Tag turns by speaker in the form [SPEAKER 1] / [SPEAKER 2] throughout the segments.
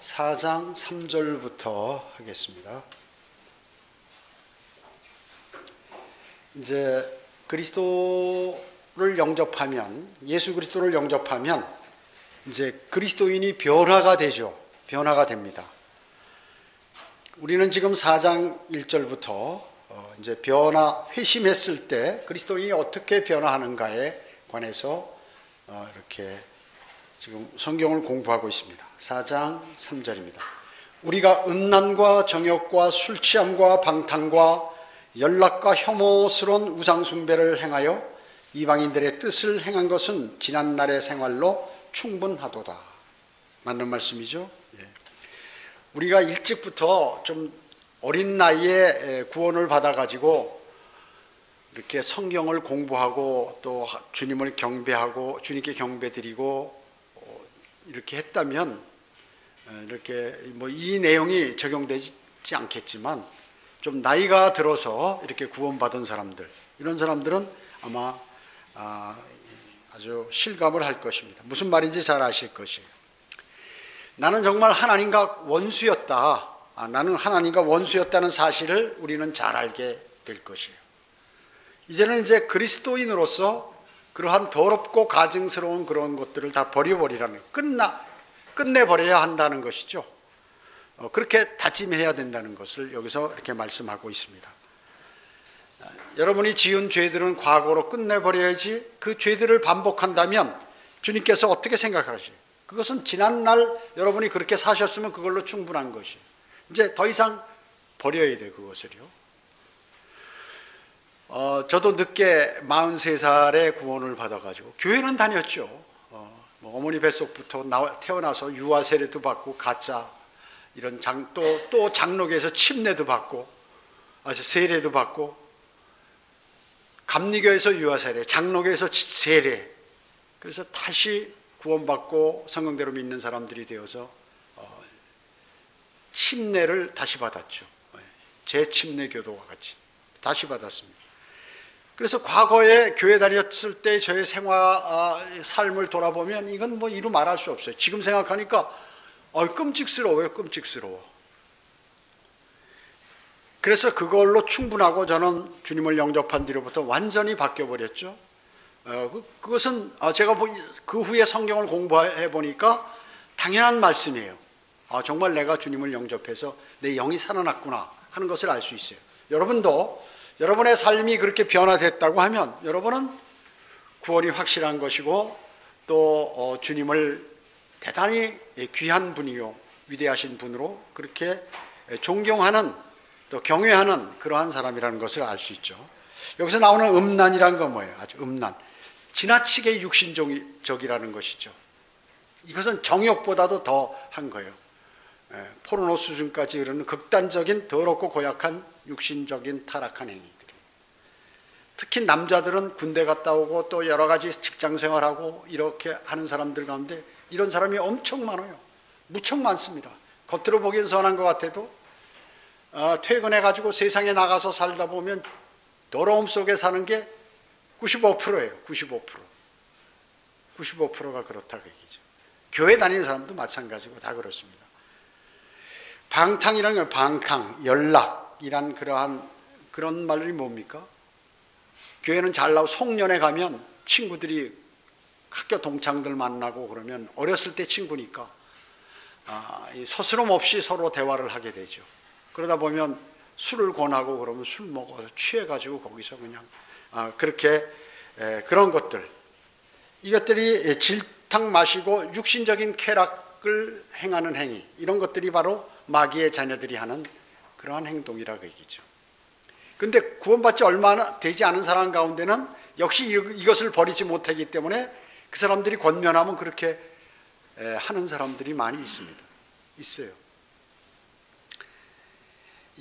[SPEAKER 1] 4장 3절부터 하겠습니다. 이제 그리스도를 영접하면, 예수 그리스도를 영접하면 이제 그리스도인이 변화가 되죠. 변화가 됩니다. 우리는 지금 4장 1절부터 이제 회심했을 때 그리스도인이 어떻게 변화하는가에 관해서 이렇게 지금 성경을 공부하고 있습니다. 4장 3절입니다. 우리가 음란과 정욕과 술 취함과 방탕과 연락과 혐오스러운 우상 숭배를 행하여 이방인들의 뜻을 행한 것은 지난날의 생활로 충분하도다. 맞는 말씀이죠? 예. 우리가 일찍부터 좀 어린 나이에 구원을 받아가지고 이렇게 성경을 공부하고 또 주님을 경배하고 주님께 경배드리고 이렇게 했다면 이렇게 뭐 이 내용이 적용되지 않겠지만 좀 나이가 들어서 이렇게 구원받은 사람들, 이런 사람들은 아마 아주 실감을 할 것입니다. 무슨 말인지 잘 아실 것이에요. 나는 정말 하나님과 원수였다. 나는 하나님과 원수였다는 사실을 우리는 잘 알게 될 것이에요. 이제는 이제 그리스도인으로서 그러한 더럽고 가증스러운 그런 것들을 다 버려버리라는, 끝내버려야 한다는 것이죠. 그렇게 다짐해야 된다는 것을 여기서 이렇게 말씀하고 있습니다. 여러분이 지은 죄들은 과거로 끝내버려야지. 그 죄들을 반복한다면 주님께서 어떻게 생각하시죠? 그것은 지난날 여러분이 그렇게 사셨으면 그걸로 충분한 것이에요. 이제 더 이상 버려야 돼요, 그것을요. 저도 늦게 43살에 구원을 받아가지고 교회는 다녔죠. 어머니 뱃속부터 태어나서 유아 세례도 받고 가짜 이런 또 장로교에서 침례도 받고 세례도 받고 감리교에서 유아 세례, 장로교에서 세례. 그래서 다시 구원받고 성경대로 믿는 사람들이 되어서 침례를 다시 받았죠. 재침례교도와 같이 다시 받았습니다. 그래서 과거에 교회 다녔을 때 저의 삶을 돌아보면 이건 뭐 이루 말할 수 없어요. 지금 생각하니까 끔찍스러워요. 끔찍스러워. 그래서 그걸로 충분하고 저는 주님을 영접한 뒤로부터 완전히 바뀌어버렸죠. 그것은 제가 그 후에 성경을 공부해 보니까 당연한 말씀이에요. 정말 내가 주님을 영접해서 내 영이 살아났구나 하는 것을 알 수 있어요. 여러분도 여러분의 삶이 그렇게 변화됐다고 하면 여러분은 구원이 확실한 것이고 또 주님을 대단히 귀한 분이요 위대하신 분으로 그렇게 존경하는 또 경외하는 그러한 사람이라는 것을 알 수 있죠. 여기서 나오는 음란이라는 건 뭐예요? 아주 음란, 지나치게 육신적이라는 것이죠. 이것은 정욕보다도 더한 거예요. 포르노 수준까지 이르는 극단적인 더럽고 고약한 육신적인 타락한 행위들이. 특히 남자들은 군대 갔다 오고 또 여러 가지 직장 생활하고 이렇게 하는 사람들 가운데 이런 사람이 엄청 많아요. 무척 많습니다. 겉으로 보기엔 선한 것 같아도 퇴근해가지고 세상에 나가서 살다 보면 더러움 속에 사는 게 95%예요. 95%가 그렇다고 얘기죠. 교회 다니는 사람도 마찬가지고 다 그렇습니다. 방탕이라는 건 방탕, 연락이란 그런 말이 뭡니까? 교회는 잘 나오고 송년회 가면 친구들이 학교 동창들 만나고 그러면 어렸을 때 친구니까 서스럼 없이 서로 대화를 하게 되죠. 그러다 보면 술을 권하고 그러면 술 먹어서 취해가지고 거기서 그냥 그렇게 그런 것들, 이것들이 질탕 마시고 육신적인 쾌락을 행하는 행위, 이런 것들이 바로 마귀의 자녀들이 하는 그러한 행동이라고 얘기죠. 근데 구원받지 얼마 되지 않은 사람 가운데는 역시 이것을 버리지 못하기 때문에 그 사람들이 권면하면 그렇게 하는 사람들이 많이 있어요.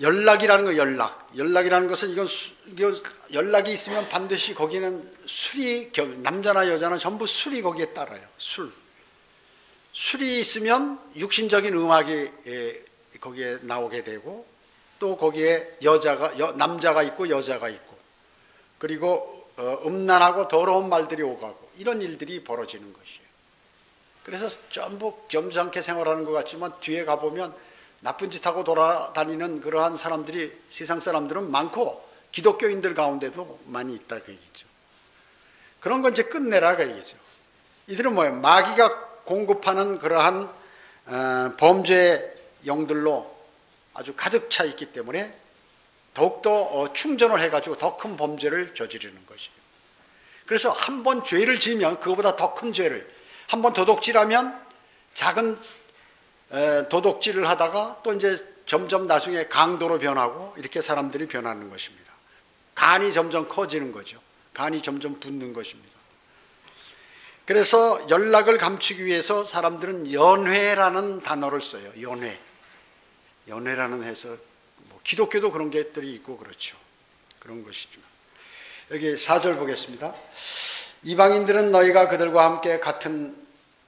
[SPEAKER 1] 연락이라는 거, 연락이라는 것은 이건 연락이 있으면 반드시 거기는 남자나 여자나 전부 술이 거기에 따라요. 술이 있으면 육신적인 음악이 거기에 나오게 되고 또 거기에 남자가 있고 여자가 있고 그리고 음란하고 더러운 말들이 오가고 이런 일들이 벌어지는 것이에요. 그래서 전부 점잖게 생활하는 것 같지만 뒤에 가보면 나쁜 짓 하고 돌아다니는 그러한 사람들이, 세상 사람들은 많고 기독교인들 가운데도 많이 있다 그 얘기죠. 그런 건 이제 끝내라 그 얘기죠. 이들은 뭐예요? 마귀가 공급하는 그러한 범죄의 영들로 아주 가득 차 있기 때문에 더욱더 충전을 해가지고 더 큰 범죄를 저지르는 것이에요. 그래서 한 번 죄를 지으면 그거보다 더 큰 죄를, 한 번 도둑질하면 작은 도둑질을 하다가 또 이제 점점 나중에 강도로 변하고 이렇게 사람들이 변하는 것입니다. 간이 점점 커지는 거죠. 간이 점점 붓는 것입니다. 그래서 연락을 감추기 위해서 사람들은 연회라는 단어를 써요. 연회라는 해서 뭐 기독교도 그런 것들이 있고 그렇죠. 그런 것이지만 여기 4절 보겠습니다. 이방인들은 너희가 그들과 함께 같은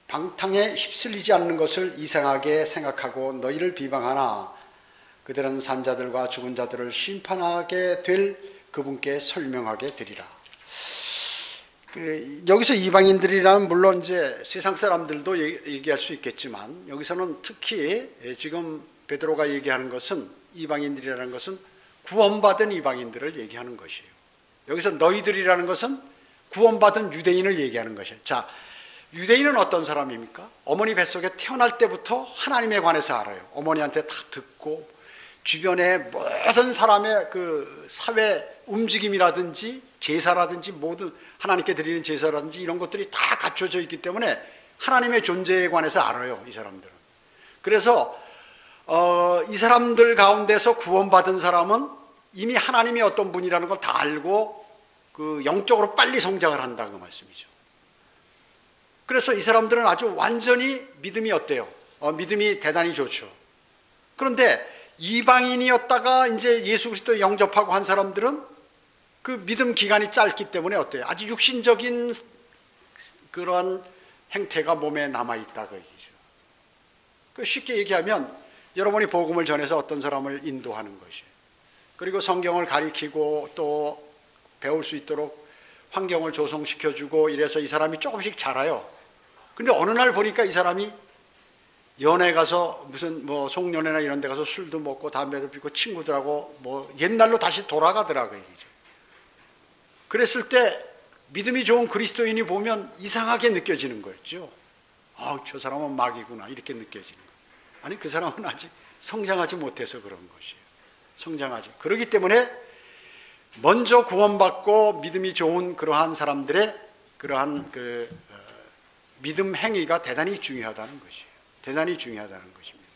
[SPEAKER 1] 방탕에 휩쓸리지 않는 것을 이상하게 생각하고 너희를 비방하나 그들은 산자들과 죽은 자들을 심판하게 될 그분께 설명하게 되리라. 여기서 이방인들이라면 물론 이제 세상 사람들도 얘기할 수 있겠지만 여기서는 특히 지금 베드로가 얘기하는 것은, 이방인들이라는 것은 구원받은 이방인들을 얘기하는 것이에요. 여기서 너희들이라는 것은 구원받은 유대인을 얘기하는 것이에요. 자, 유대인은 어떤 사람입니까? 어머니 뱃속에 태어날 때부터 하나님에 관해서 알아요. 어머니한테 다 듣고 주변의 모든 사람의 그 사회 움직임이라든지 제사라든지 모든 하나님께 드리는 제사라든지 이런 것들이 다 갖춰져 있기 때문에 하나님의 존재에 관해서 알아요, 이 사람들은. 그래서 이 사람들 가운데서 구원받은 사람은 이미 하나님이 어떤 분이라는 걸 다 알고 그 영적으로 빨리 성장을 한다는 말씀이죠. 그래서 이 사람들은 아주 완전히 믿음이 어때요? 믿음이 대단히 좋죠. 그런데 이방인이었다가 이제 예수 그리스도 영접하고 한 사람들은 그 믿음 기간이 짧기 때문에 어때요? 아주 육신적인 그런 행태가 몸에 남아있다 그 얘기죠. 쉽게 얘기하면 여러분이 복음을 전해서 어떤 사람을 인도하는 것이에요. 그리고 성경을 가리키고 또 배울 수 있도록 환경을 조성시켜주고 이래서 이 사람이 조금씩 자라요. 근데 어느 날 보니까 이 사람이 연애 가서 무슨 뭐 송년회나 이런 데 가서 술도 먹고 담배도 피고 친구들하고 뭐 옛날로 다시 돌아가더라고요. 얘기죠. 그랬을 때 믿음이 좋은 그리스도인이 보면 이상하게 느껴지는 거였죠. 저 사람은 마귀구나 이렇게 느껴지는 거예요. 아니 그 사람은 아직 성장하지 못해서 그런 것이에요. 성장하지. 그렇기 때문에 먼저 구원받고 믿음이 좋은 그러한 사람들의 그러한 믿음 행위가 대단히 중요하다는 것이에요. 대단히 중요하다는 것입니다.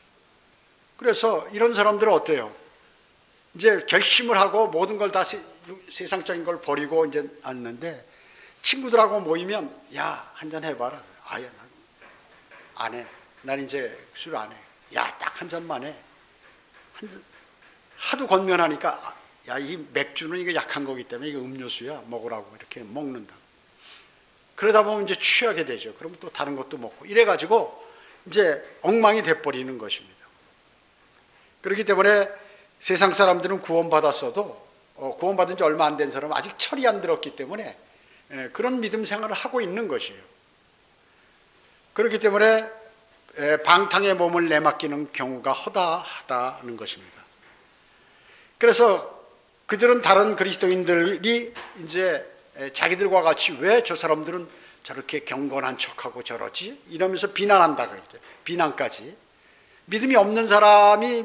[SPEAKER 1] 그래서 이런 사람들은 어때요? 이제 결심을 하고 모든 걸 다 세상적인 걸 버리고 이제 앉는데 친구들하고 모이면 야, 한잔 해봐라. 아야, 난 안 해. 난 이제 술 안 해. 야, 딱 한 잔만 해. 한 잔. 하도 권면하니까 야, 이 맥주는 이거 약한 거기 때문에 이거 음료수야. 먹으라고 이렇게 먹는다. 그러다 보면 이제 취하게 되죠. 그러면 또 다른 것도 먹고 이래가지고 이제 엉망이 돼버리는 것입니다. 그렇기 때문에 세상 사람들은 구원받았어도 구원받은 지 얼마 안 된 사람은 아직 철이 안 들었기 때문에 그런 믿음 생활을 하고 있는 것이에요. 그렇기 때문에 방탕의 몸을 내맡기는 경우가 허다하다는 것입니다. 그래서 그들은 다른 그리스도인들이 이제 자기들과 같이 왜 저 사람들은 저렇게 경건한 척하고 저러지? 이러면서 비난한다고 했죠. 비난까지. 믿음이 없는 사람이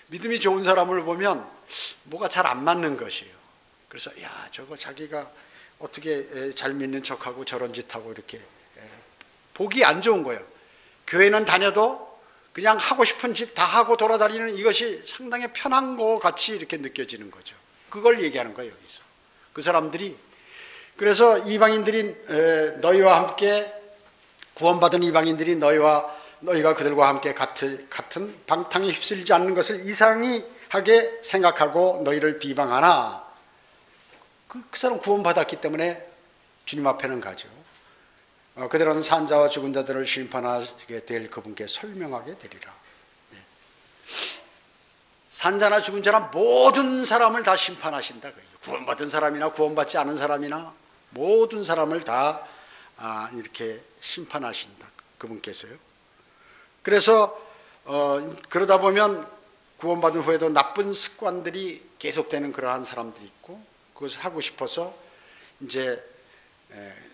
[SPEAKER 1] 믿음이 좋은 사람을 보면 뭐가 잘 안 맞는 것이에요. 그래서 야, 저거 자기가 어떻게 잘 믿는 척하고 저런 짓하고 이렇게 보기 안 좋은 거예요. 교회는 다녀도 그냥 하고 싶은 짓 다 하고 돌아다니는 이것이 상당히 편한 것 같이 이렇게 느껴지는 거죠. 그걸 얘기하는 거예요, 여기서. 그 사람들이. 그래서 이방인들이 너희와 함께 구원받은 이방인들이 너희가 그들과 함께 같은 방탕에 휩쓸리지 않는 것을 이상하게 생각하고 너희를 비방하나 그 사람 구원받았기 때문에 주님 앞에는 가죠. 그들은 산자와 죽은 자들을 심판하게 될 그분께 설명하게 되리라. 산자나 죽은 자나 모든 사람을 다 심판하신다. 구원받은 사람이나 구원받지 않은 사람이나 모든 사람을 다 이렇게 심판하신다. 그분께서요. 그래서 그러다 보면 구원받은 후에도 나쁜 습관들이 계속되는 그러한 사람들이 있고, 그것을 하고 싶어서 이제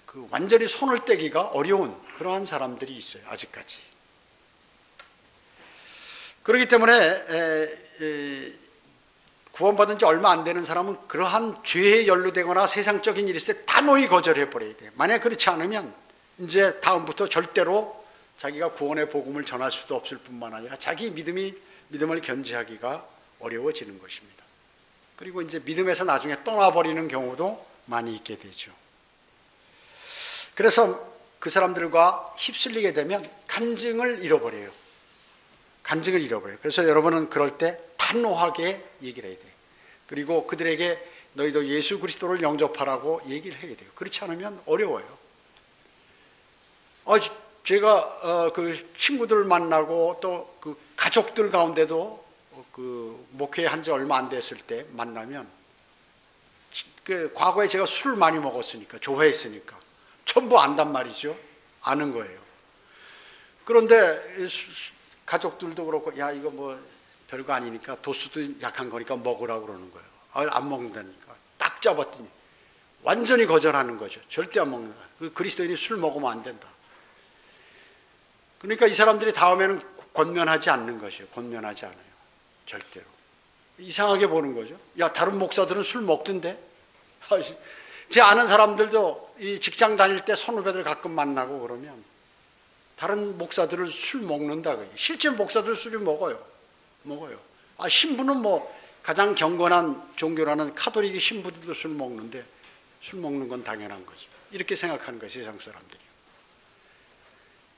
[SPEAKER 1] 그 완전히 손을 떼기가 어려운 그러한 사람들이 있어요, 아직까지. 그렇기 때문에 구원받은 지 얼마 안 되는 사람은 그러한 죄에 연루되거나 세상적인 일이 있을 때 단호히 거절해 버려야 돼요. 만약 그렇지 않으면 이제 다음부터 절대로 자기가 구원의 복음을 전할 수도 없을 뿐만 아니라 자기 믿음을 견지하기가 어려워지는 것입니다. 그리고 이제 믿음에서 나중에 떠나버리는 경우도 많이 있게 되죠. 그래서 그 사람들과 휩쓸리게 되면 간증을 잃어버려요. 간증을 잃어버려요. 그래서 여러분은 그럴 때 단호하게 얘기를 해야 돼요. 그리고 그들에게 너희도 예수 그리스도를 영접하라고 얘기를 해야 돼요. 그렇지 않으면 어려워요. 제가 그 친구들 만나고 또 그 가족들 가운데도 그 목회한 지 얼마 안 됐을 때 만나면, 그 과거에 제가 술을 많이 먹었으니까, 좋아했으니까 전부 안단 말이죠. 아는 거예요. 그런데 가족들도 그렇고, 야 이거 뭐 별거 아니니까, 도수도 약한 거니까 먹으라고 그러는 거예요. 안 먹는다니까 딱 잡았더니 완전히 거절하는 거죠. 절대 안 먹는다. 그리스도인이 술 먹으면 안 된다. 그러니까 이 사람들이 다음에는 권면하지 않는 것이에요. 권면하지 않아요. 절대로. 이상하게 보는 거죠. 야, 다른 목사들은 술 먹던데? 제 아는 사람들도 이 직장 다닐 때 선후배들 가끔 만나고 그러면 다른 목사들을 술 먹는다. 실제 목사들 술을 먹어요. 신부는 뭐 가장 경건한 종교라는 카톨릭 신부들도 술 먹는데, 술 먹는 건 당연한 거죠. 이렇게 생각하는 거예요, 세상 사람들이.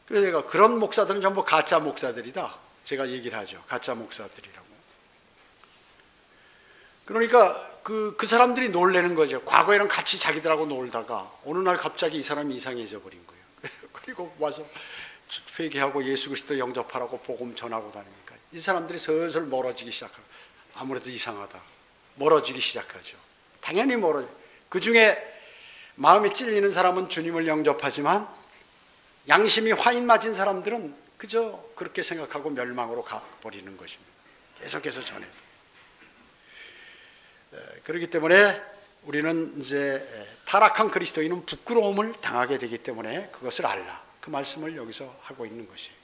[SPEAKER 1] 그래서 내가 그런 목사들은 전부 가짜 목사들이다, 제가 얘기를 하죠. 가짜 목사들이라고. 그러니까 그 사람들이 놀라는 거죠. 과거에는 같이 자기들하고 놀다가 어느 날 갑자기 이 사람이 이상해져 버린 거예요. 그리고 와서 회개하고 예수 그리스도 영접하라고 복음 전하고 다니니까 이 사람들이 슬슬 멀어지기 시작하고, 아무래도 이상하다, 멀어지기 시작하죠. 당연히 그 중에 마음이 찔리는 사람은 주님을 영접하지만 양심이 화인 맞은 사람들은 그저 그렇게 생각하고 멸망으로 가버리는 것입니다. 계속해서 전해. 그렇기 때문에 우리는 이제 타락한 그리스도인은 부끄러움을 당하게 되기 때문에 그것을 알라, 그 말씀을 여기서 하고 있는 것이에요.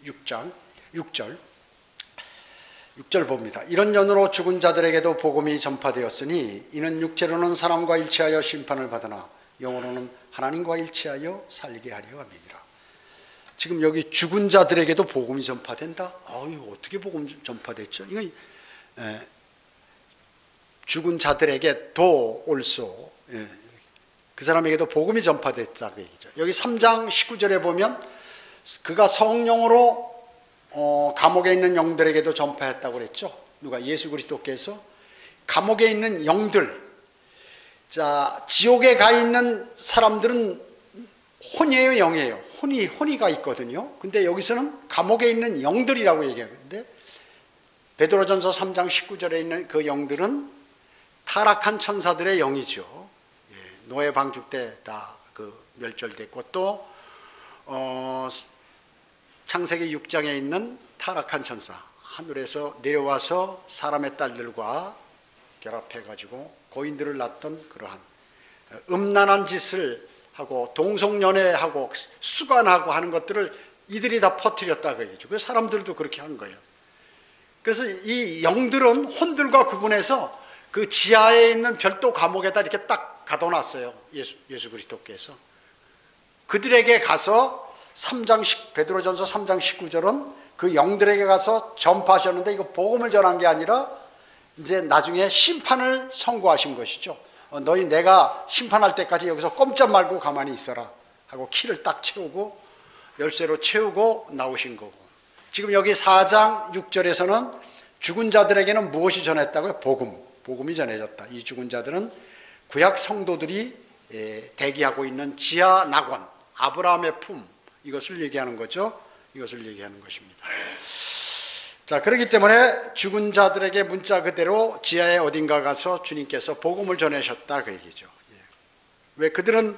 [SPEAKER 1] 6절 봅니다. 이런 연으로 죽은 자들에게도 복음이 전파되었으니 이는 육체로는 사람과 일치하여 심판을 받으나 영으로는 하나님과 일치하여 살게 하려 함이니라. 지금 여기 죽은 자들에게도 복음이 전파된다? 이거 어떻게 복음이 전파됐죠? 이건 죽은 자들에게도 also, 그 사람에게도 복음이 전파됐다고 얘기죠. 여기 3장 19절에 보면 그가 성령으로 감옥에 있는 영들에게도 전파했다고 그랬죠. 누가? 예수 그리스도께서. 감옥에 있는 영들, 자, 지옥에 가 있는 사람들은 혼이에요, 영이에요? 혼이가 있거든요. 근데 여기서는 감옥에 있는 영들이라고 얘기하는데, 베드로전서 3장 19절에 있는 그 영들은 타락한 천사들의 영이죠. 노예 방죽 때 다 그 멸절됐고, 또 창세기 6장에 있는 타락한 천사, 하늘에서 내려와서 사람의 딸들과 결합해가지고 고인들을 낳던 그러한 음란한 짓을 하고 동성연애하고 수관하고 하는 것들을 이들이 다 퍼뜨렸다고 얘기죠. 그래서 사람들도 그렇게 한 거예요. 그래서 이 영들은 혼들과 구분해서 그 지하에 있는 별도 감옥에다 이렇게 딱 가둬놨어요. 예수 그리스도께서. 그들에게 가서 베드로전서 3장 19절은 그 영들에게 가서 전파하셨는데, 이거 복음을 전한 게 아니라 이제 나중에 심판을 선고하신 것이죠. 너희 내가 심판할 때까지 여기서 꼼짝 말고 가만히 있어라 하고 키를 딱 채우고 열쇠로 채우고 나오신 거고, 지금 여기 4장 6절에서는 죽은 자들에게는 무엇이 전했다고요? 복음이 전해졌다. 이 죽은 자들은 구약 성도들이 대기하고 있는 지하 낙원, 아브라함의 품, 이것을 얘기하는 거죠. 이것을 얘기하는 것입니다. 자, 그렇기 때문에 죽은 자들에게 문자 그대로 지하에 어딘가 가서 주님께서 복음을 전하셨다, 그 얘기죠. 왜? 그들은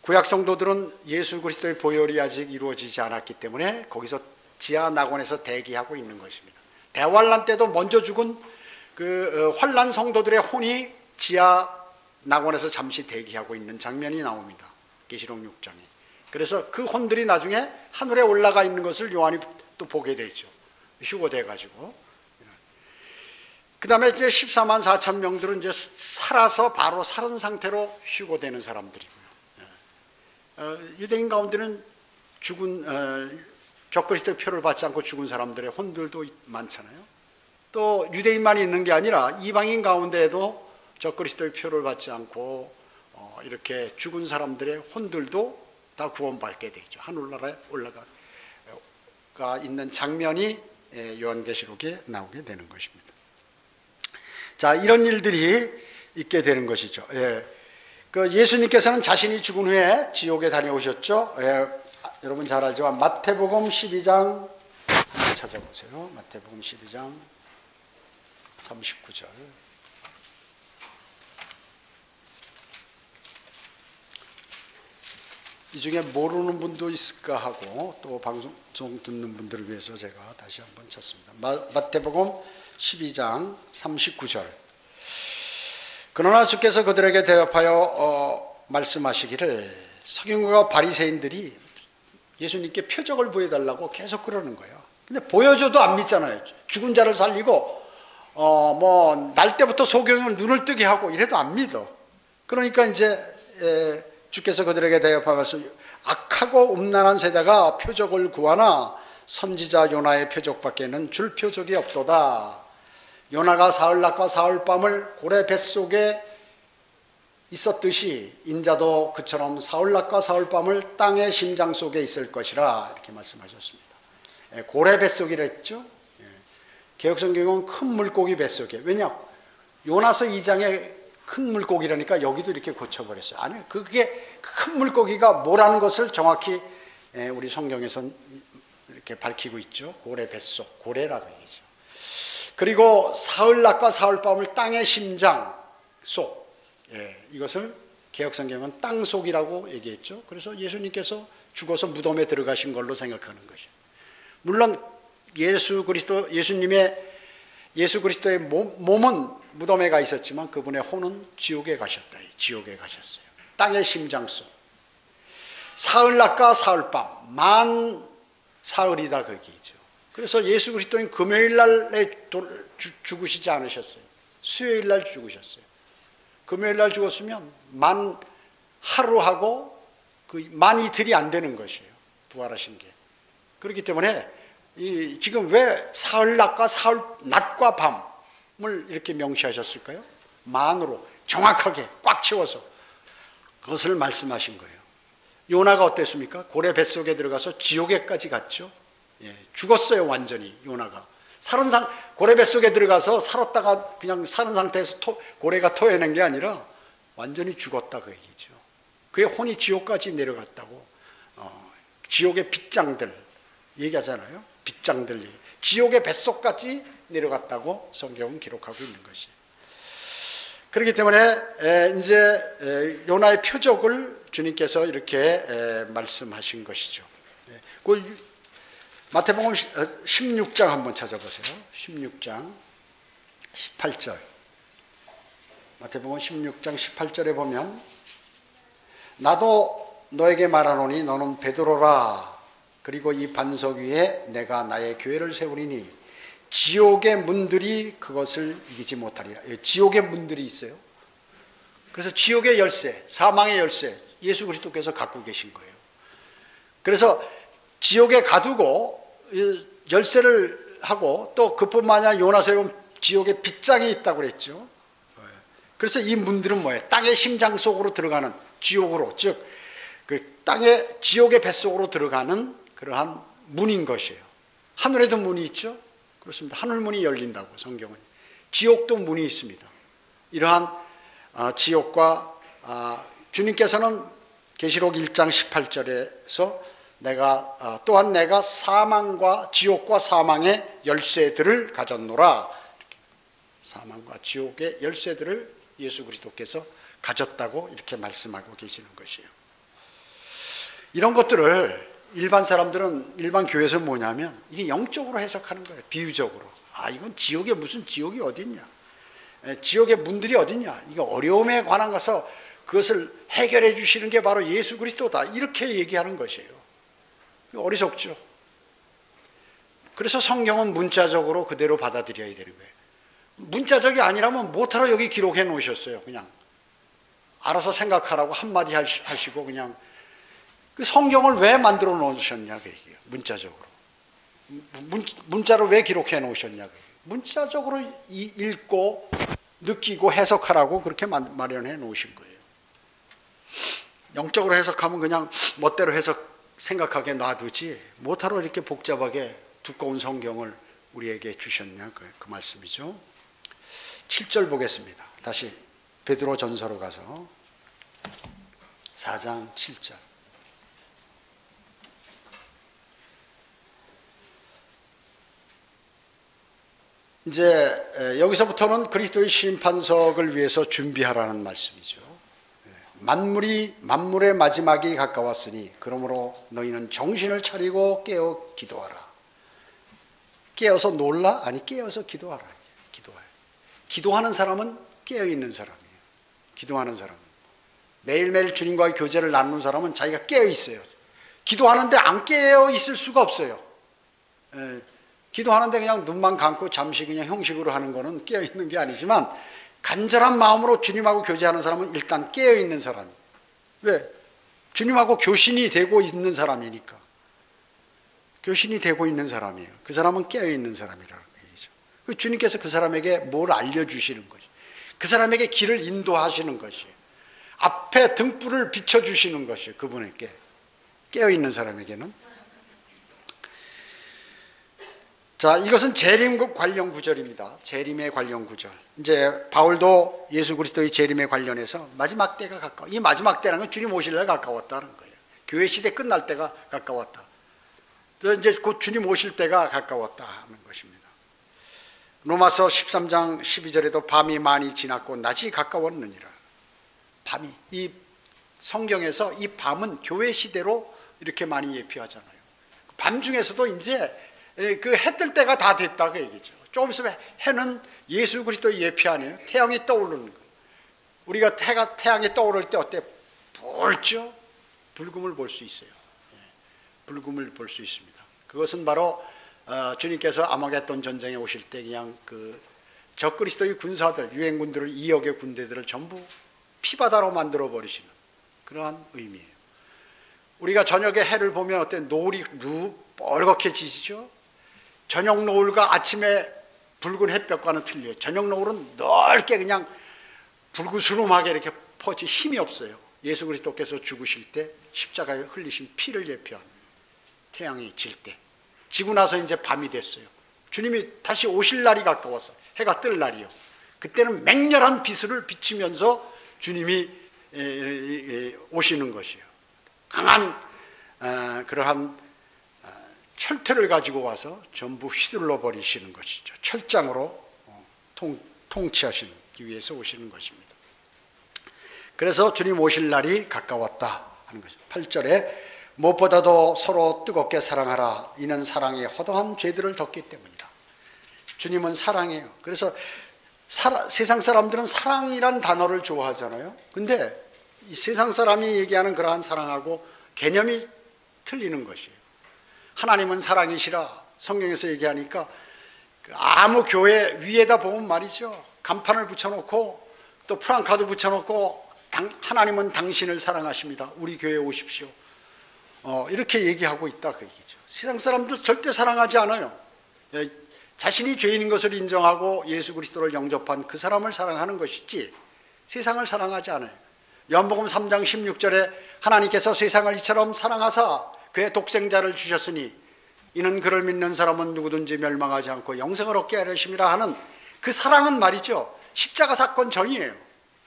[SPEAKER 1] 구약 성도들은 예수 그리스도의 보혈이 아직 이루어지지 않았기 때문에 거기서 지하 낙원에서 대기하고 있는 것입니다. 대환란 때도 먼저 죽은 그 환란 성도들의 혼이 지하 낙원에서 잠시 대기하고 있는 장면이 나옵니다. 계시록 6장에. 그래서 그 혼들이 나중에 하늘에 올라가 있는 것을 요한이 또 보게 되죠. 휴거돼 가지고. 그 다음에 이제 14만 4천 명들은 이제 살아서 바로 살은 상태로 휴거되는 사람들이고요. 유대인 가운데는 죽은 적그리스도의 표를 받지 않고 죽은 사람들의 혼들도 많잖아요. 또 유대인만이 있는 게 아니라 이방인 가운데에도 적그리스도의 표를 받지 않고 이렇게 죽은 사람들의 혼들도 다 구원받게 되죠. 하늘나라에 올라가 있는 장면이 요한계시록에 나오게 되는 것입니다. 자, 이런 일들이 있게 되는 것이죠. 그 예수님께서는 자신이 죽은 후에 지옥에 다녀오셨죠. 여러분 잘 알죠. 마태복음 12장 한번 찾아보세요. 마태복음 12장 39절. 이 중에 모르는 분도 있을까 하고 또 방송 듣는 분들을 위해서 제가 다시 한번 찾습니다. 마태복음 12장 39절. 그러나 주께서 그들에게 대답하여 말씀하시기를 서기관과 바리새인들이 예수님께 표적을 보여달라고 계속 그러는 거예요. 근데 보여줘도 안 믿잖아요. 죽은 자를 살리고 날 때부터 소경을 눈을 뜨게 하고 이래도 안 믿어. 그러니까 이제 주께서 그들에게 대답하면서 악하고 음란한 세대가 표적을 구하나 선지자 요나의 표적밖에는 줄 표적이 없도다. 요나가 사흘낮과 사흘밤을 고래 뱃속에 있었듯이 인자도 그처럼 사흘낮과 사흘밤을 땅의 심장 속에 있을 것이라 이렇게 말씀하셨습니다. 고래 뱃속이랬죠. 개역성경은 큰 물고기 뱃속에. 왜냐? 요나서 2장에 큰 물고기라니까 여기도 이렇게 고쳐버렸어요. 아니, 그게 큰 물고기가 뭐라는 것을 정확히 우리 성경에서는 이렇게 밝히고 있죠. 고래 뱃속, 고래라고 얘기죠. 그리고 사흘낮과 사흘밤을 땅의 심장 속, 이것을 개역성경은 땅속이라고 얘기했죠. 그래서 예수님께서 죽어서 무덤에 들어가신 걸로 생각하는 것이죠. 물론 예수 그리스도의 몸은 무덤에 가 있었지만 그분의 혼은 지옥에 가셨다. 지옥에 가셨어요. 땅의 심장 속. 사흘낮과 사흘밤, 만 사흘이다 그 얘기죠. 그래서 예수 그리스도는 금요일 날에 죽으시지 않으셨어요. 수요일 날 죽으셨어요. 금요일 날 죽었으면 만 하루하고 만 이틀이 안 되는 것이에요. 부활하신 게. 그렇기 때문에 지금 왜 사흘낮과 낮과 밤을 이렇게 명시하셨을까요? 만으로 정확하게 꽉 채워서 그것을 말씀하신 거예요. 요나가 어땠습니까? 고래 뱃속에 들어가서 지옥에까지 갔죠. 죽었어요. 완전히 요나가. 고래 뱃속에 들어가서 살았다가 그냥 사는 상태에서 고래가 토해낸 게 아니라 완전히 죽었다 그 얘기죠. 그의 혼이 지옥까지 내려갔다고. 지옥의 빗장들 얘기하잖아요. 빗장들. 지옥의 뱃속까지 내려갔다고 성경은 기록하고 있는 것이에요. 그렇기 때문에 이제 요나의 표적을 주님께서 이렇게 말씀하신 것이죠. 마태복음 16장 한번 찾아보세요. 16장 18절. 마태복음 16장 18절에 보면 나도 너에게 말하노니 너는 베드로라. 그리고 이 반석 위에 내가 나의 교회를 세우리니 지옥의 문들이 그것을 이기지 못하리라. 지옥의 문들이 있어요. 그래서 지옥의 열쇠, 사망의 열쇠 예수 그리스도께서 갖고 계신 거예요. 그래서 지옥에 가두고 열쇠를 하고 또 그뿐만 아니라 요나서에 보면 지옥에 빗장이 있다고 그랬죠. 그래서 이 문들은 뭐예요? 땅의 심장 속으로 들어가는 지옥으로, 즉 그 땅의 지옥의 뱃속으로 들어가는 그러한 문인 것이에요. 하늘에도 문이 있죠. 그렇습니다. 하늘 문이 열린다고 성경은. 지옥도 문이 있습니다. 이러한 지옥과 주님께서는 계시록 1장 18절에서 또한 내가 사망과 지옥과 사망의 열쇠들을 가졌노라. 사망과 지옥의 열쇠들을 예수 그리스도께서 가졌다고 이렇게 말씀하고 계시는 것이에요. 이런 것들을 일반 사람들은, 일반 교회에서 뭐냐면 이게 영적으로 해석하는 거예요. 비유적으로. 아, 이건 지옥에 무슨 지옥이 어딨냐, 지옥의 문들이 어딨냐, 이거 어려움에 관한 것을 그것을 해결해 주시는 게 바로 예수 그리스도다, 이렇게 얘기하는 것이에요. 어리석죠. 그래서 성경은 문자적으로 그대로 받아들여야 되는 거예요. 문자적이 아니라면 못하러 여기 기록해 놓으셨어요. 그냥 알아서 생각하라고 한마디 하시고 그냥. 그 성경을 왜 만들어 놓으셨냐 그 얘기예요. 문자적으로. 문자로 왜 기록해 놓으셨냐 그 얘기예요. 문자적으로 읽고 느끼고 해석하라고 그렇게 마련해 놓으신 거예요. 영적으로 해석하면 그냥 멋대로 생각하게 놔두지 못하러 이렇게 복잡하게 두꺼운 성경을 우리에게 주셨냐 그 말씀이죠. 7절 보겠습니다. 다시 베드로 전서로 가서 4장 7절. 이제 여기서부터는 그리스도의 심판석을 위해서 준비하라는 말씀이죠. 만물의 마지막이 가까웠으니 그러므로 너희는 정신을 차리고 깨어 기도하라. 깨어서 놀라? 아니, 깨어서 기도하라. 기도하는 사람은 깨어있는 사람이에요. 기도하는 사람은. 매일매일 주님과의 교제를 나누는 사람은 자기가 깨어있어요. 기도하는데 안 깨어있을 수가 없어요. 기도하는데 그냥 눈만 감고 잠시 그냥 형식으로 하는 거는 깨어있는 게 아니지만, 간절한 마음으로 주님하고 교제하는 사람은 일단 깨어있는 사람이에요. 왜? 주님하고 교신이 되고 있는 사람이니까. 교신이 되고 있는 사람이에요. 그 사람은 깨어있는 사람이라는 얘기죠. 주님께서 그 사람에게 뭘 알려주시는 것이, 그 사람에게 길을 인도하시는 것이에요. 앞에 등불을 비춰주시는 것이에요. 그분에게. 깨어있는 사람에게는. 자, 이것은 재림 관련 구절입니다. 재림의 관련 구절. 이제 바울도 예수 그리스도의 재림에 관련해서 마지막 때가 가까워. 이 마지막 때라는 건 주님 오실 날 가까웠다는 거예요. 교회 시대 끝날 때가 가까웠다. 또 이제 곧 주님 오실 때가 가까웠다 하는 것입니다. 로마서 13장 12절에도 밤이 많이 지났고 낮이 가까웠느니라. 밤이, 이 성경에서 이 밤은 교회 시대로 이렇게 많이 예표하잖아요. 밤 중에서도 이제 그 해 뜰 때가 다 됐다 그 얘기죠. 조금 있으면 해는 예수 그리스도의 예표 아니에요. 태양이 떠오르는 거. 우리가 태양이 떠오를 때 어때? 붉죠? 붉음을 볼 수 있어요. 붉음을 볼 수 있습니다. 그것은 바로 주님께서 아마겟돈 전쟁에 오실 때 그냥 그 적그리스도의 군사들, 유행군들을, 2억의 군대들을 전부 피바다로 만들어 버리시는 그러한 의미예요. 우리가 저녁에 해를 보면 어때? 노을이 뻘겋게 지지죠? 저녁 노을과 아침에 붉은 햇볕과는 틀려요. 저녁 노을은 넓게 그냥 불구스름하게 이렇게 퍼지, 힘이 없어요. 예수 그리스도께서 죽으실 때 십자가에 흘리신 피를 예표한 태양이 질 때, 지고 나서 이제 밤이 됐어요. 주님이 다시 오실 날이 가까워서 해가 뜰 날이요. 그때는 맹렬한 빛을 비치면서 주님이 오시는 것이에요. 강한 그러한 철퇴를 가지고 와서 전부 휘둘러 버리시는 것이죠. 철장으로 통치하시기 위해서 오시는 것입니다. 그래서 주님 오실 날이 가까웠다 하는 것이죠. 8절에 무엇보다도 서로 뜨겁게 사랑하라. 이는 사랑이 허다한 죄들을 덮기 때문이다. 주님은 사랑이에요. 그래서 세상 사람들은 사랑이란 단어를 좋아하잖아요. 근데 이 세상 사람이 얘기하는 그러한 사랑하고 개념이 틀리는 것이에요. 하나님은 사랑이시라 성경에서 얘기하니까 아무 교회 위에다 보면 말이죠. 간판을 붙여놓고 또 프랑카드 붙여놓고 하나님은 당신을 사랑하십니다. 우리 교회에 오십시오. 이렇게 얘기하고 있다 그 얘기죠. 세상 사람들 절대 사랑하지 않아요. 자신이 죄인인 것을 인정하고 예수 그리스도를 영접한 그 사람을 사랑하는 것이지 세상을 사랑하지 않아요. 요한복음 3장 16절에 하나님께서 세상을 이처럼 사랑하사 그의 독생자를 주셨으니 이는 그를 믿는 사람은 누구든지 멸망하지 않고 영생을 얻게 하려심이라 하는 그 사랑은 말이죠. 십자가 사건 전이에요.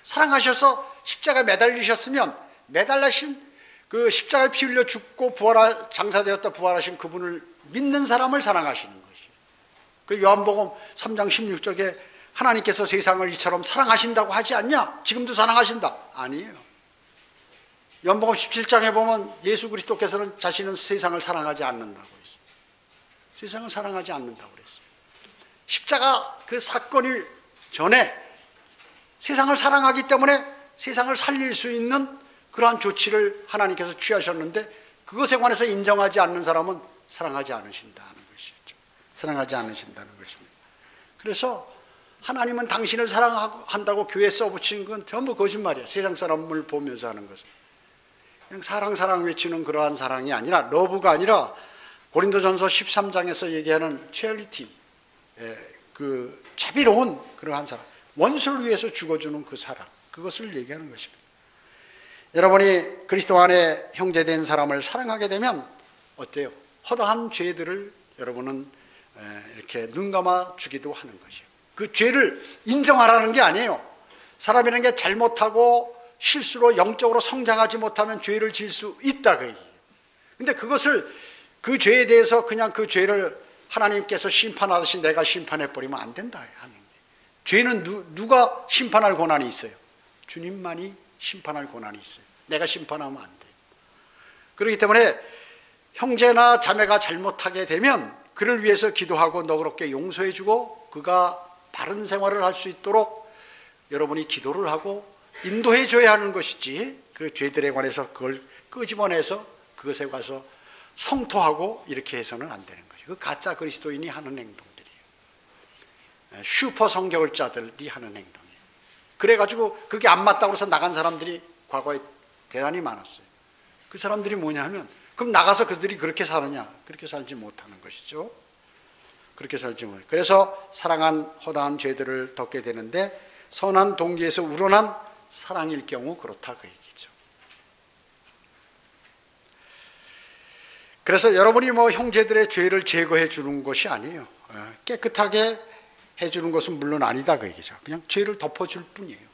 [SPEAKER 1] 사랑하셔서 십자가에 매달리셨으면 매달리신 그 십자가에 피 흘려 죽고 장사되었다 부활하신 그분을 믿는 사람을 사랑하시는 것이에요. 그 요한복음 3장 16절에 하나님께서 세상을 이처럼 사랑하신다고 하지 않냐? 지금도 사랑하신다. 아니에요. 요한복음 17장에 보면 예수 그리스도께서는 자신은 세상을 사랑하지 않는다고 그랬어요. 세상을 사랑하지 않는다고 그랬어요. 십자가 그 사건이 전에 세상을 사랑하기 때문에 세상을 살릴 수 있는 그러한 조치를 하나님께서 취하셨는데, 그것에 관해서 인정하지 않는 사람은 사랑하지 않으신다는 것이죠. 사랑하지 않으신다는 것입니다. 그래서 하나님은 당신을 사랑한다고 교회에 써붙인 건 전부 거짓말이야. 세상 사람을 보면서 하는 것은. 그냥 사랑 외치는 그러한 사랑이 아니라, 러브가 아니라 고린도전서 13장에서 얘기하는 체리티, 그 자비로운 그러한 사랑, 원수를 위해서 죽어주는 그 사랑, 그것을 얘기하는 것입니다. 여러분이 그리스도 안에 형제된 사람을 사랑하게 되면 어때요? 허다한 죄들을 여러분은 이렇게 눈감아 주기도 하는 것이에요. 그 죄를 인정하라는 게 아니에요. 사람이라는 게 잘못하고 실수로 영적으로 성장하지 못하면 죄를 지을 수 있다, 그 얘기예요. 근데 그것을, 그 죄에 대해서 그냥 그 죄를 하나님께서 심판하듯이 내가 심판해버리면 안 된다 하는 거예요. 죄는 누가 심판할 권한이 있어요? 주님만이 심판할 권한이 있어요. 내가 심판하면 안 돼요. 그렇기 때문에 형제나 자매가 잘못하게 되면 그를 위해서 기도하고 너그럽게 용서해주고 그가 바른 생활을 할 수 있도록 여러분이 기도를 하고 인도해 줘야 하는 것이지, 그 죄들에 관해서 그걸 끄집어내서 그것에 가서 성토하고 이렇게 해서는 안 되는 거죠. 그 가짜 그리스도인이 하는 행동들이에요. 슈퍼 성경을자들이 하는 행동이에요. 그래가지고 그게 안 맞다고 해서 나간 사람들이 과거에 대단히 많았어요. 그 사람들이 뭐냐 하면, 그럼 나가서 그들이 그렇게 사느냐? 그렇게 살지 못하는 것이죠. 그렇게 살지 못해요. 그래서 사랑한 허다한 죄들을 덮게 되는데, 선한 동기에서 우러난 사랑일 경우 그렇다, 그 얘기죠. 그래서 여러분이 뭐 형제들의 죄를 제거해 주는 것이 아니에요. 깨끗하게 해주는 것은 물론 아니다, 그 얘기죠. 그냥 죄를 덮어줄 뿐이에요.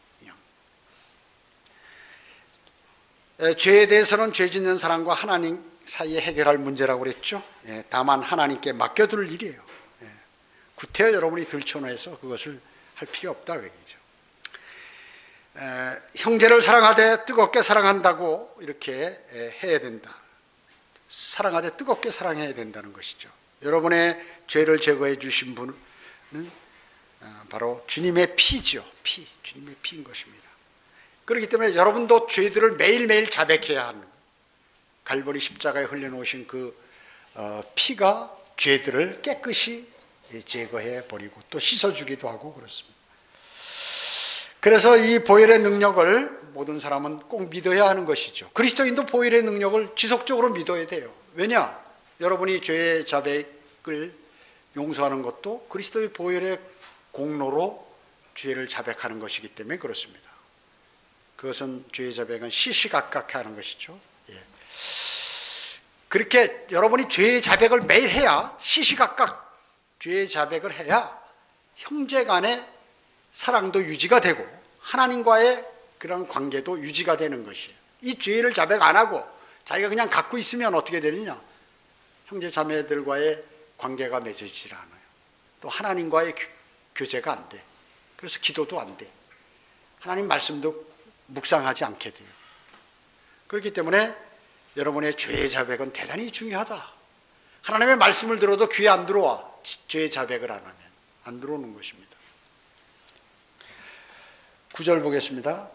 [SPEAKER 1] 죄에 대해서는 죄 짓는 사람과 하나님 사이에 해결할 문제라고 그랬죠. 다만 하나님께 맡겨둘 일이에요. 구태여 여러분이 들춰내서 그것을 할 필요 없다, 그 얘기죠. 형제를 사랑하되 뜨겁게 사랑한다고 이렇게 해야 된다. 사랑하되 뜨겁게 사랑해야 된다는 것이죠. 여러분의 죄를 제거해 주신 분은 바로 주님의 피죠. 주님의 피인 것입니다. 그렇기 때문에 여러분도 죄들을 매일매일 자백해야 하는, 갈보리 십자가에 흘려놓으신 그 피가 죄들을 깨끗이 제거해 버리고 또 씻어주기도 하고 그렇습니다. 그래서 이 보혈의 능력을 모든 사람은 꼭 믿어야 하는 것이죠. 그리스도인도 보혈의 능력을 지속적으로 믿어야 돼요. 왜냐? 여러분이 죄의 자백을 용서하는 것도 그리스도의 보혈의 공로로 죄를 자백하는 것이기 때문에 그렇습니다. 그것은 죄의 자백은 시시각각 하는 것이죠. 그렇게 여러분이 죄의 자백을 매일 해야, 시시각각 죄의 자백을 해야 형제 간의 사랑도 유지가 되고 하나님과의 그런 관계도 유지가 되는 것이에요. 이 죄를 자백 안 하고 자기가 그냥 갖고 있으면 어떻게 되느냐? 형제 자매들과의 관계가 맺어지질 않아요. 또 하나님과의 교제가 안 돼. 그래서 기도도 안 돼. 하나님 말씀도 묵상하지 않게 돼요. 그렇기 때문에 여러분의 죄의 자백은 대단히 중요하다. 하나님의 말씀을 들어도 귀에 안 들어와. 죄의 자백을 안 하면 안 들어오는 것입니다. 9절 보겠습니다.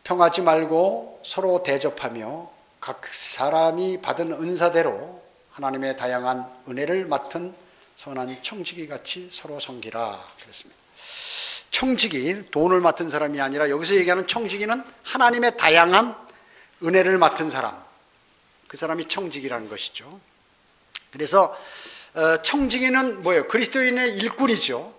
[SPEAKER 1] 불평하지 말고 서로 대접하며 각 사람이 받은 은사대로 하나님의 다양한 은혜를 맡은 선한 청지기 같이 서로 섬기라 그랬습니다. 청지기, 돈을 맡은 사람이 아니라 여기서 얘기하는 청지기는 하나님의 다양한 은혜를 맡은 사람, 그 사람이 청지기라는 것이죠. 그래서 청지기는 뭐예요? 그리스도인의 일꾼이죠.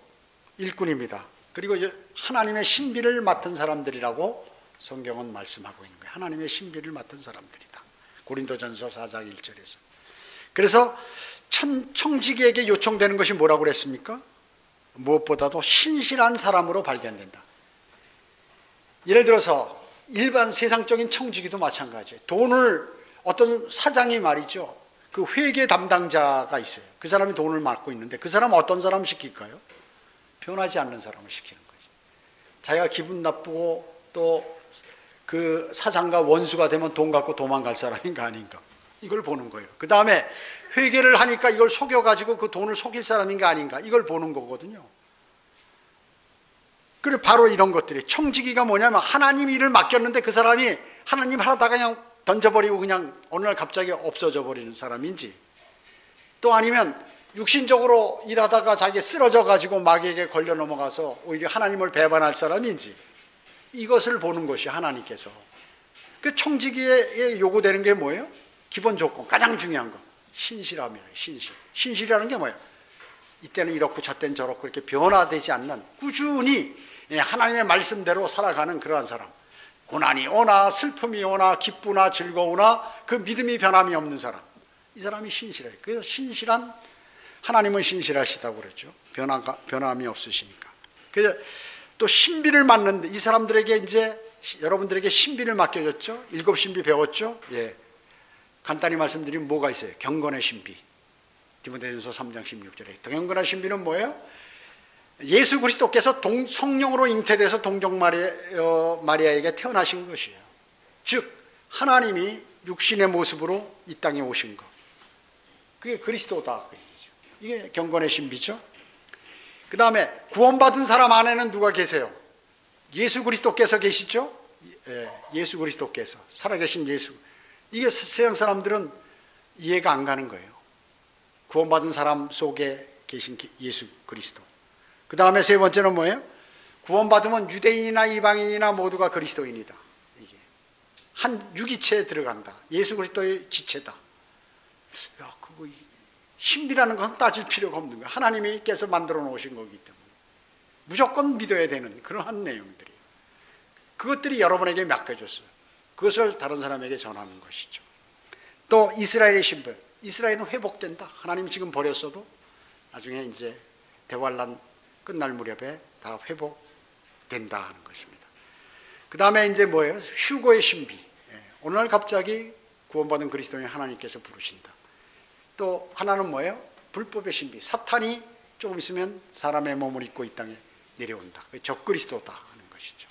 [SPEAKER 1] 일꾼입니다. 그리고 하나님의 신비를 맡은 사람들이라고 성경은 말씀하고 있는 거예요. 하나님의 신비를 맡은 사람들이다. 고린도전서 4장 1절에서. 그래서 청지기에게 요청되는 것이 뭐라고 그랬습니까? 무엇보다도 신실한 사람으로 발견된다. 예를 들어서 일반 세상적인 청지기도 마찬가지예요. 돈을 어떤 사장이 말이죠. 그 회계 담당자가 있어요. 그 사람이 돈을 맡고 있는데 그 사람은 어떤 사람을 시킬까요? 변하지 않는 사람을 시키는 거죠. 자기가 기분 나쁘고 또 그 사장과 원수가 되면 돈 갖고 도망갈 사람인가 아닌가, 이걸 보는 거예요. 그 다음에 회개를 하니까 이걸 속여가지고 그 돈을 속일 사람인가 아닌가, 이걸 보는 거거든요. 그래, 바로 이런 것들이, 청지기가 뭐냐면 하나님 일을 맡겼는데 그 사람이 하나님 하다가 그냥 던져버리고 그냥 어느 날 갑자기 없어져 버리는 사람인지, 또 아니면 육신적으로 일하다가 자기 쓰러져 가지고 마귀에게 걸려 넘어가서 오히려 하나님을 배반할 사람인지, 이것을 보는 것이 하나님께서. 그 청지기에 요구되는 게 뭐예요? 기본 조건, 가장 중요한 거, 신실함이에요. 신실이라는 게 뭐예요? 이때는 이렇고 저때는 저렇고 이렇게 변화되지 않는, 꾸준히 하나님의 말씀대로 살아가는 그러한 사람. 고난이 오나 슬픔이 오나 기쁘나 즐거우나 그 믿음이 변함이 없는 사람, 이 사람이 신실해요. 그래서 신실한, 하나님은 신실하시다고 그랬죠. 변함이 없으시니까. 그래서 또 신비를 맡는데, 이 사람들에게 이제 여러분들에게 신비를 맡겨졌죠. 7 신비 배웠죠. 예. 간단히 말씀드리면 뭐가 있어요? 경건의 신비. 디모데전서 3장 16절에 경건의 신비는 뭐예요? 예수 그리스도께서 성령으로 잉태돼서 동정 마리아에게 태어나신 것이에요. 즉 하나님이 육신의 모습으로 이 땅에 오신 것, 그게 그리스도다, 그 얘기죠. 이게 경건의 신비죠. 그 다음에 구원받은 사람 안에는 누가 계세요? 예수 그리스도께서 계시죠. 예수 그리스도께서, 살아계신 예수. 이게 세상 사람들은 이해가 안 가는 거예요. 구원받은 사람 속에 계신 예수 그리스도. 그 다음에 세 번째는 뭐예요? 구원받으면 유대인이나 이방인이나 모두가 그리스도인이다. 이게 한 유기체에 들어간다. 예수 그리스도의 지체다. 야, 그거 신비라는 건 따질 필요가 없는 거예요. 하나님께서 만들어 놓으신 거기 때문에 무조건 믿어야 되는 그러한 내용들이에요. 그것들이 여러분에게 맡겨졌어요. 그것을 다른 사람에게 전하는 것이죠. 또 이스라엘의 신분, 이스라엘은 회복된다. 하나님이 지금 버렸어도 나중에 이제 대환란 끝날 무렵에 다 회복된다 하는 것입니다. 그 다음에 이제 뭐예요? 휴거의 신비. 오늘 갑자기 구원받은 그리스도인 하나님께서 부르신다. 또 하나는 뭐예요? 불법의 신비. 사탄이 조금 있으면 사람의 몸을 입고 이 땅에 내려온다. 적그리스도다 하는 것이죠.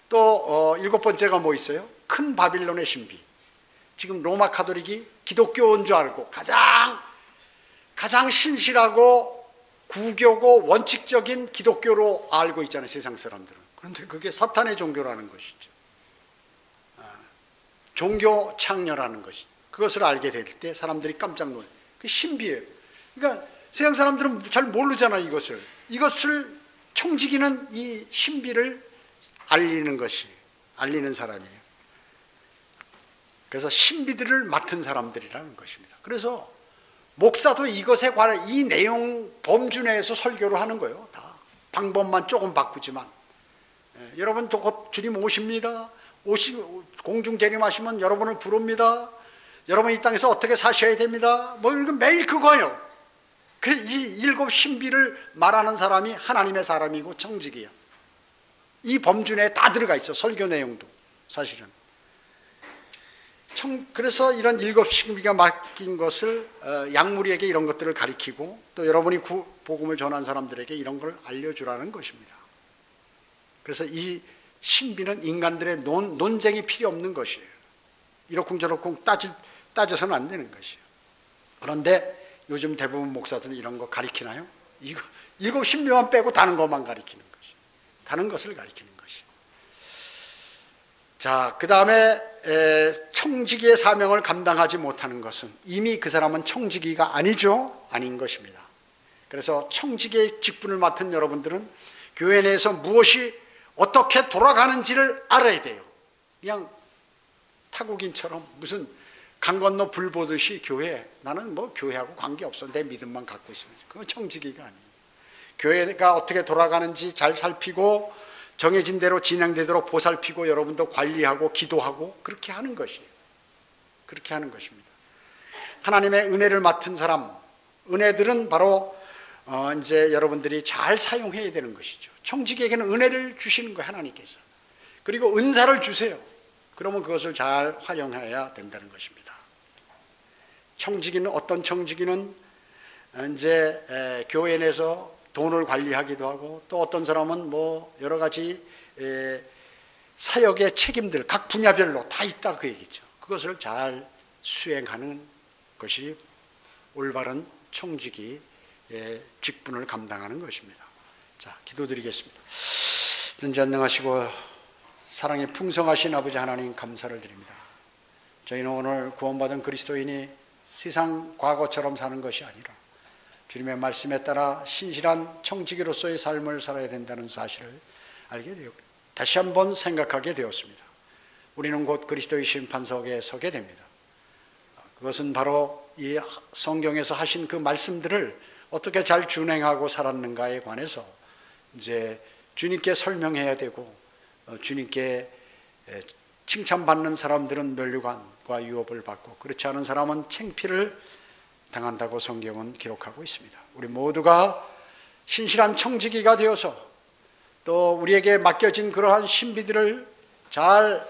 [SPEAKER 1] 또 7번째가 뭐 있어요? 큰 바빌론의 신비. 지금 로마 카톨릭이 기독교인 줄 알고 가장 신실하고 구교고 원칙적인 기독교로 알고 있잖아요, 세상 사람들은. 그런데 그게 사탄의 종교라는 것이죠. 종교 창녀라는 것이. 그것을 알게 될 때 사람들이 깜짝 놀라요. 그게 신비예요. 그러니까 세상 사람들은 잘 모르잖아요, 이것을 청지기는 이 신비를 알리는 사람이에요. 그래서 신비들을 맡은 사람들이라는 것입니다. 그래서 목사도 이것에 관한 이 내용 범주 내에서 설교를 하는 거예요. 다 방법만 조금 바꾸지만, 여러분 곧 주님 오십니다. 공중 재림하시면 여러분을 부릅니다. 여러분 이 땅에서 어떻게 사셔야 됩니다. 뭐 이건 매일 그거예요. 이 7 신비를 말하는 사람이 하나님의 사람이고 청지기야. 이 범주 내에 다 들어가 있어, 설교 내용도 사실은. 그래서 이런 7 신비가 맡긴 것을 양무리에게 이런 것들을 가리키고, 또 여러분이 복음을 전한 사람들에게 이런 걸 알려주라는 것입니다. 그래서 이 신비는 인간들의 논쟁이 필요 없는 것이에요. 이러쿵저러쿵 따져서는 안 되는 것이에요. 그런데 요즘 대부분 목사들은 이런 거 가리키나요? 7 신비만 빼고 다른 것만 가리키는 것이에요. 다른 것을 가리키는 것이에요. 자, 그 다음에 청지기의 사명을 감당하지 못하는 것은 이미 그 사람은 청지기가 아니죠. 아닌 것입니다. 그래서 청지기의 직분을 맡은 여러분들은 교회 내에서 무엇이 어떻게 돌아가는지를 알아야 돼요. 그냥 타국인처럼 무슨 강 건너 불 보듯이 나는 뭐 교회하고 관계없어, 내 믿음만 갖고 있으면, 그건 청지기가 아니에요. 교회가 어떻게 돌아가는지 잘 살피고 정해진 대로 진행되도록 보살피고 여러분도 관리하고 기도하고 그렇게 하는 것이에요. 그렇게 하는 것입니다. 하나님의 은혜를 맡은 사람, 은혜들은 바로 이제 여러분들이 잘 사용해야 되는 것이죠. 청지기에게는 은혜를 주시는 거예요, 하나님께서. 그리고 은사를 주세요. 그러면 그것을 잘 활용해야 된다는 것입니다. 어떤 청지기는 이제 교회 내에서 돈을 관리하기도 하고, 또 어떤 사람은 뭐 여러 가지 사역의 책임들 각 분야별로 다 있다 그 얘기죠. 그것을 잘 수행하는 것이 올바른 청지기의 직분을 감당하는 것입니다. 자, 기도드리겠습니다. 전지전능하시고 사랑이 풍성하신 아버지 하나님 감사를 드립니다. 저희는 오늘 구원받은 그리스도인이 세상 과거처럼 사는 것이 아니라 주님의 말씀에 따라 신실한 청지기로서의 삶을 살아야 된다는 사실을 알게 되었고 다시 한번 생각하게 되었습니다. 우리는 곧 그리스도의 심판석에 서게 됩니다. 그것은 바로 이 성경에서 하신 그 말씀들을 어떻게 잘 준행하고 살았는가에 관해서 이제 주님께 설명해야 되고 주님께 칭찬받는 사람들은 면류관과 유업을 받고 그렇지 않은 사람은 창피를 당한다고 성경은 기록하고 있습니다. 우리 모두가 신실한 청지기가 되어서 또 우리에게 맡겨진 그러한 신비들을 잘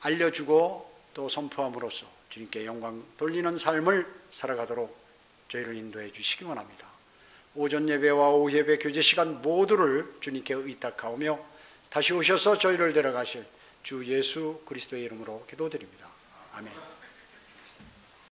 [SPEAKER 1] 알려주고 또 선포함으로써 주님께 영광 돌리는 삶을 살아가도록 저희를 인도해 주시기 원합니다. 오전 예배와 오후 예배 교제 시간 모두를 주님께 의탁하오며 다시 오셔서 저희를 데려가실 주 예수 그리스도의 이름으로 기도드립니다. 아멘.